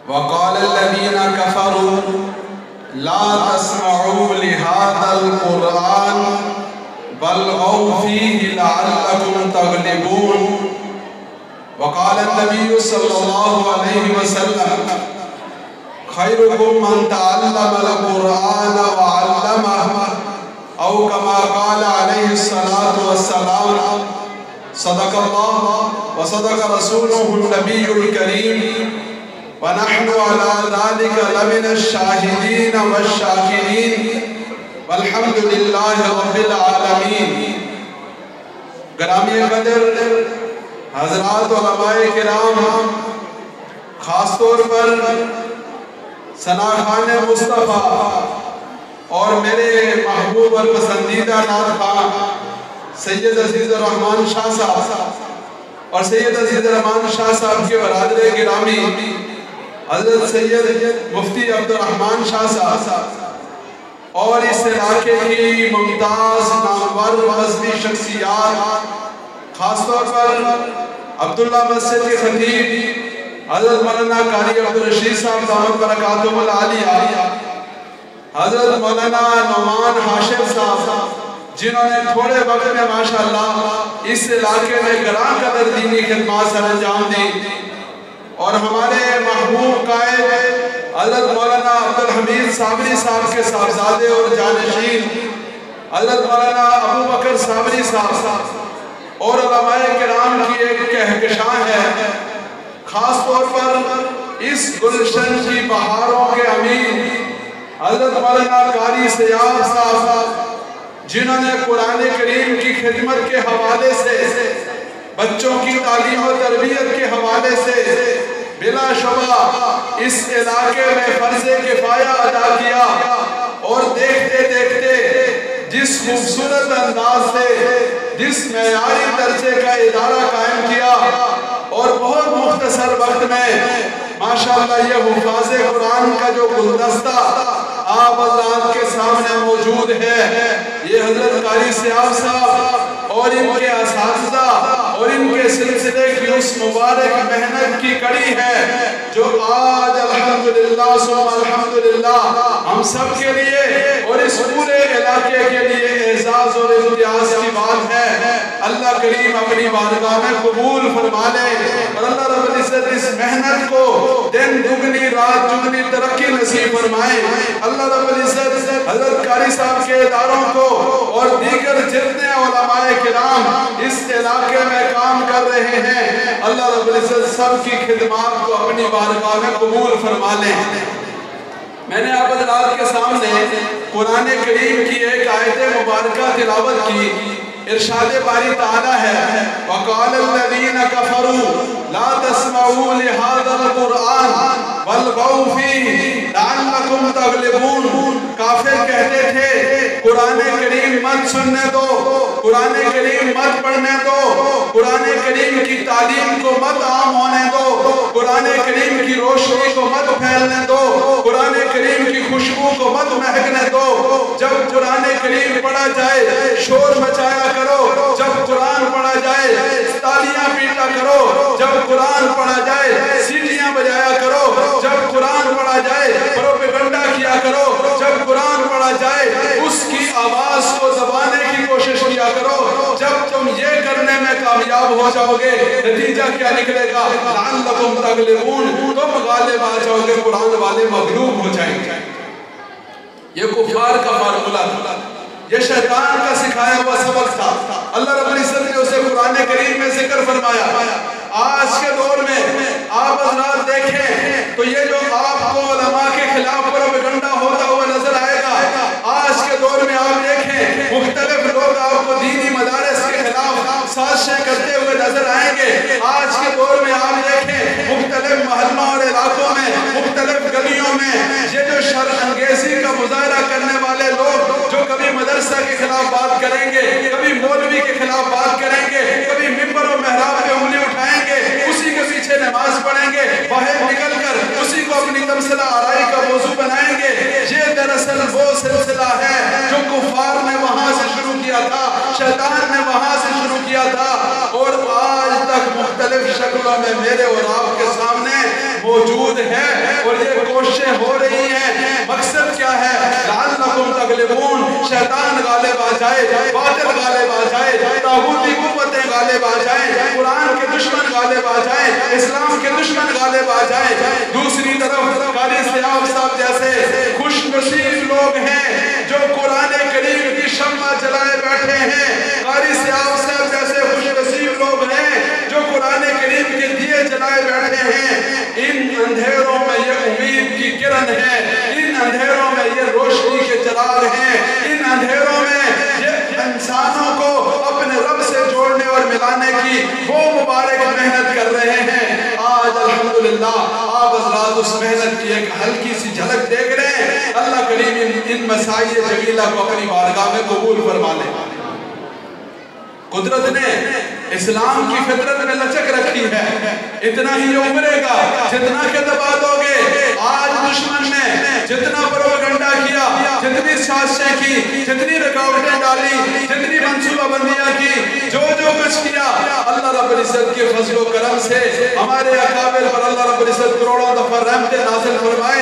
وقال الذين كفروا لا تسمعوا لهذا القرآن والغوا فيه لعلكم تغلبون. وقال النبي صلى الله عليه وسلم خيركم من تعلم القرآن وعلمه أو كما قال عليه الصلاة والسلام. صدق الله وصدق رسوله النبي الكريم ونحن على ذلك لمن الشاهدين والشاكرين والحمد لله رب العالمین. گرامی قدر حضرات علماء کرام، خاص طور پر ثناخوان مصطفیٰ اور میرے محبوب اور پسندیدہ نعت خواں سید عزیز الرحمان شاہ صاحب اور سید عزیز الرحمان شاہ صاحب کے برادر گرامی حضرت سید مفتی عبدالرحمان شاہ صاحب اور اس علاقے کی ممتاز نامور مذہبی شخصیات، خاص طور پر عبداللہ مسجد کے خطیب حضرت مولانا قاری عبدالرشید صاحب دامت برکاتہم العالیہ، حضرت مولانا نعمان ہاشم صاحب جنہوں نے تھوڑے وقت میں ماشاءاللہ اس علاقے میں گراں قدر دینی خدمات سر انجام دی، اور ہمارے محبوب قائد حضرت مولانا عبدالحمید صابری صاحب کے صاحبزادے اور جانشین حضرت مولانا ابو بکر صابری صاحب اور علماء کرام کی ایک کہکشاں ہے، خاص طور پر اس گلشن کی بہاروں کے امین حضرت مولانا قاری سیاب صاحب جنہوں نے قرآن کریم کی خدمت کے حوالے سے، بچوں کی تعلیم و تربیت کے حوالے سے بلا شبہ اس علاقے میں فرض کفایہ ادا کیا، اور دیکھتے دیکھتے جس خوبصورت انداز سے جس معیاری درجے کا ادارہ قائم کیا، اور بہت مختصر وقت میں ماشاءاللہ یہ حفاظ قرآن کا جو گلدستہ آپ حضرات کے سامنے موجود ہے، یہ حضرت قاری سیاب صاحب اور ان کے اساتذہ اور ان کے سلسلے کی اس مبارک محنت کی کڑی ہے جو آج الحمدللہ ثم الحمدللہ ہم سب کے لیے اور اس پورے علاقے کے لیے اعزاز اور امتیاز کی بات ہے۔ اللہ کریم اپنی بارگاہ میں قبول فرما لے، اور اللہ رب العزت اس محنت کو دن دگنی رات چگنی ترقی نصیب فرمائے۔ اللہ رب العزت حضرت قاری صاحب کے اداروں کو اور دیگر جتنے علماء کرام اس علاقے میں کام کر رہے ہیں، اللہ رب العزت سب کی خدمات کو اپنی بارگاہ میں قبول فرما لیں۔ میں نے آپ حضرات کے سامنے قرآن کریم کی ایک آیت مبارکہ تلاوت کی۔ ارشاد باری تعالیٰ ہے وَقَالَ الَّذِينَ كَفَرُوا لَا تَسْمَعُوا لِهَذَا الْقُرْآنِ وَالْغَوْا فِيهِ لَعَلَّكُمْ تَغْلِبُونَ۔ کافر کہتے تھے قرآن کریم مت سننے دو، قرآن کریم مت پڑھنے دو، قرآن کریم کی تعلیم کو مت عام ہونے دو، قرآن کریم کی روشنی کو مت پھیلنے دو، قرآن کریم کی خوشبو کو مت مہکنے دو۔ جب قرآن کریم پڑھا جائے شور مچایا کرو، جب قرآن پڑھا جائے تالیاں پیٹا کرو، جب قرآن پڑھا جائے سیٹیاں بجایا کرو، جب قرآن پڑھا جائے پروپیگنڈا کیا کرو، جب قرآن پڑھا جائے اس کی آواز کو دبانے کی کوشش کیا کرو۔ جب تم یہ کرنے میں کامیاب ہو جاؤ گے نتیجہ کیا نکلے گا؟ لعلکم تغلبون، تم غالب آ جاؤ گے، قرآن والے مغلوب ہو جائیں گے۔ یہ کفار کا فارمولہ تھا، یہ شیطان کا سکھایا ہوا سبق تھا۔ اللہ رب العزت نے اسے قرآن کریم میں ذکر فرمایا۔ آج کے دور میں آپ حضرات دیکھیں تو یہ جو آپ کو علماء کے خلاف پروپیگنڈا ہوتا ہوا نظر آئے گا، آج کے دور میں آپ دیکھیں مختلف لوگ آپ کو دینی مدارس کے خلاف سازشیں کرتے ہوئے نظر آئیں گے۔ آج کے دور میں آپ دیکھیں مختلف محلوں اور علاقوں میں، مختلف گلیوں میں یہ جو شر انگیزی کا مظاہرہ کرنے والے لوگ جو کبھی مدرسہ کے خلاف بات کریں گے، کبھی مولوی کے خلاف بات کریں گے، کبھی ممبر و محراب پہ انگلی اٹھائیں گے، اسی کے پیچھے نماز پڑھیں گے، باہر نکل کر اسی کو اپنی تمثلہ آرائی کا موضوع بنائیں گے۔ یہ دراصل وہ سلسلہ ہے جو کفار نے وہاں سے شروع کیا تھا، شیطان نے وہاں سے شروع کیا تھا، اور آج تک مختلف شکلوں میں میرے اور آپ کے سامنے موجود ہے۔ اور یہ کوششیں ہو رہی ہیں، مقصد کیا ہے؟ لعلکم تغلبون، شیطان غالب آ جائے، باطل غالب آ جائے، طاغوتی قوتیں غالب آ جائیں، قرآن کے دشمن غالب آ جائیں، اسلام کے دشمن غالب آ جائیں۔ دوسری طرف قاری سیاب صاحب جیسے خوش نصیب لوگ ہیں جو قرآن کریم کی شمع جلائے بیٹھے ہیں، قاری سیاب صاحب جیسے خوش نصیب لوگ ہیں جو قرآن کریم کے دیے جلائے بیٹھے ہیں۔ ان اندھیروں میں یہ امید کی کرن ہے، ان اندھیروں میں یہ روشنی کے چراغ ہیں، ان اندھیروں میں یہ انسانوں کو اپنے رب سے جوڑنے اور ملانے کی وہ مبارک محنت کر رہے ہیں۔ آج الحمدللہ آپ حضرات اس محنت کی ایک ہلکی سی جھلک دیکھ رہے ہیں۔ اللہ کریم ان مسائی جمیلہ کو اپنی بارگاہ میں قبول فرما لے۔ قدرت نے اسلام کی فطرت میں لچک رکھی ہے، اتنا ہی عمرے گا جتنا کہ دبا دو گے۔ آج دشمن نے جتنا پروپیگنڈا کیا، جتنی سازشیں کی، جتنی رکاوٹیں ڈالی، جتنی منصوبہ بندیاں کی، جو کچھ کیا، اللہ رب العزت کے فضل و کرم سے ہمارے اکابر پر اللہ رب العزت کروڑوں دفعہ رحمت نازل فرمائے۔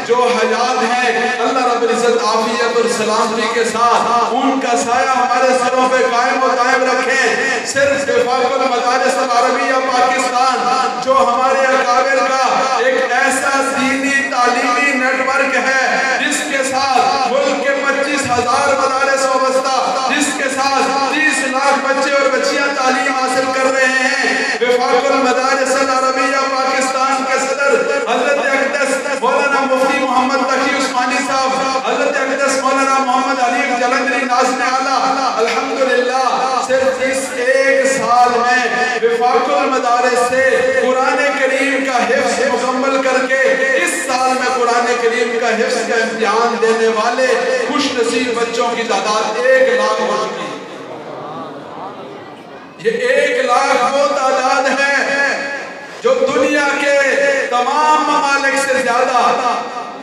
جو حیات ہیں اللہ رب العزت عافیت اور سلامتی کے ساتھ ان کا سایہ ہمارے سروں پہ قائم و دائم رکھیں۔ صرف وفاق المدارس العربیہ پاکستان جو ہمارے اکابر کا ایک ایسا دینی تعلیمی نیٹ ورک ہے جس کے ساتھ ملک کے 25,000 مدارس وابستہ، جس کے ساتھ 30 لاکھ بچے اور بچیاں تعلیم حاصل کر رہے ہیں۔ وفاق المدارس العربیہ پاکستان کے صدر حضرت اقدس مولانا مفتی محمد تقی عثمانی صاحب، حضرت اقدس مولانا محمد علی جلندری ناظم اعلیٰ، الحمدللہ صرف اس ایک سال میں وفاق المدارس سے قرآن کریم کا حفظ مکمل کر کے اس سال میں قرآن کریم کا حفظ کا امتحان دینے والے خوش نصیب بچوں کی تعداد 1 لاکھ ہو چکی۔ یہ 1 لاکھ وہ تعداد ہے جو دنیا کے تمام ممالک سے زیادہ،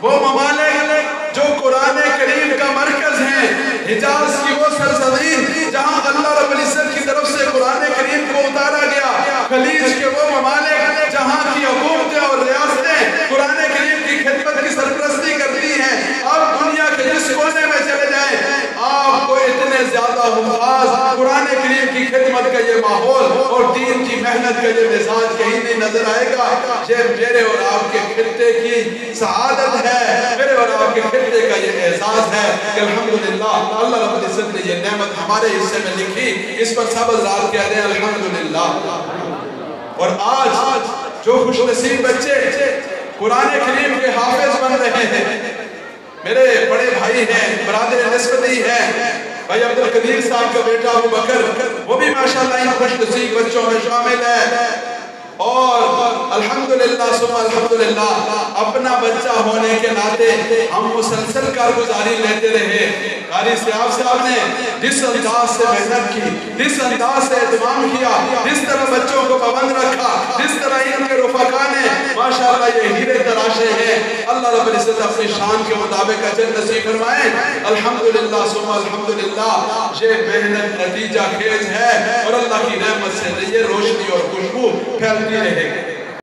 وہ ممالک جو قرآن کریم کا مرکز ہیں، حجاز کی وہ سرزمین جہاں اللہ رب العزت کی طرف سے قرآن کریم کو اتارا گیا، خلیج کے وہ ممالک جہاں کی حکومتیں اور ریاستیں قرآن کریم کی خدمت کی سرپرستی کرتی ہیں۔ آپ دنیا کے جس کونے میں چلے جائیں آپ کو اتنے زیادہ حفاظ قرآن کریم کی خدمت کا یہ ماحول اور دین کی محنت کا یہ مزاج کہیں نہیں نظر آئے گا۔ یہ میرے اور آپ کے خطے کی سعادت ہے، میرے اور آپ کے خطے کا یہ اعزاز ہے کہ الحمدللہ اللہ رب العزت نے یہ نعمت ہمارے حصے میں لکھی، اس پر سب حضرات کہہ دیں الحمدللہ۔ اور آج جو خوش نصیب بچے قرآن کریم کے حافظ بن رہے ہیں، میرے بڑے بھائی ہیں، برادر نسبتی ہیں، بھائی عبدالقدیر صاحب کا بیٹا ابو بکر، وہ بھی ماشاءاللہ ان خوش نصیب بچوں میں شامل ہے۔ اور الحمدللہ ثم الحمدللہ اپنا بچہ ہونے کے ناطے ہم مسلسل کارگزاری لیتے رہے۔ قاری سیاب صاحب نے جس انداز سے محنت کی، جس انداز سے اہتمام کیا، جس طرح بچوں کو پابند رکھا، جس طرح ان کے رفقا نے ماشاءاللہ یہ ہیرے تراشے ہیں، اللہ رب العزت اپنی شان کے مطابق اجر نصیب فرمائے۔ الحمدللہ ثم الحمدللہ یہ محنت نتیجہ خیز ہے اور اللہ کی رحمت سے یہ روشنی اور خوشبو پھیلتی رہے گی۔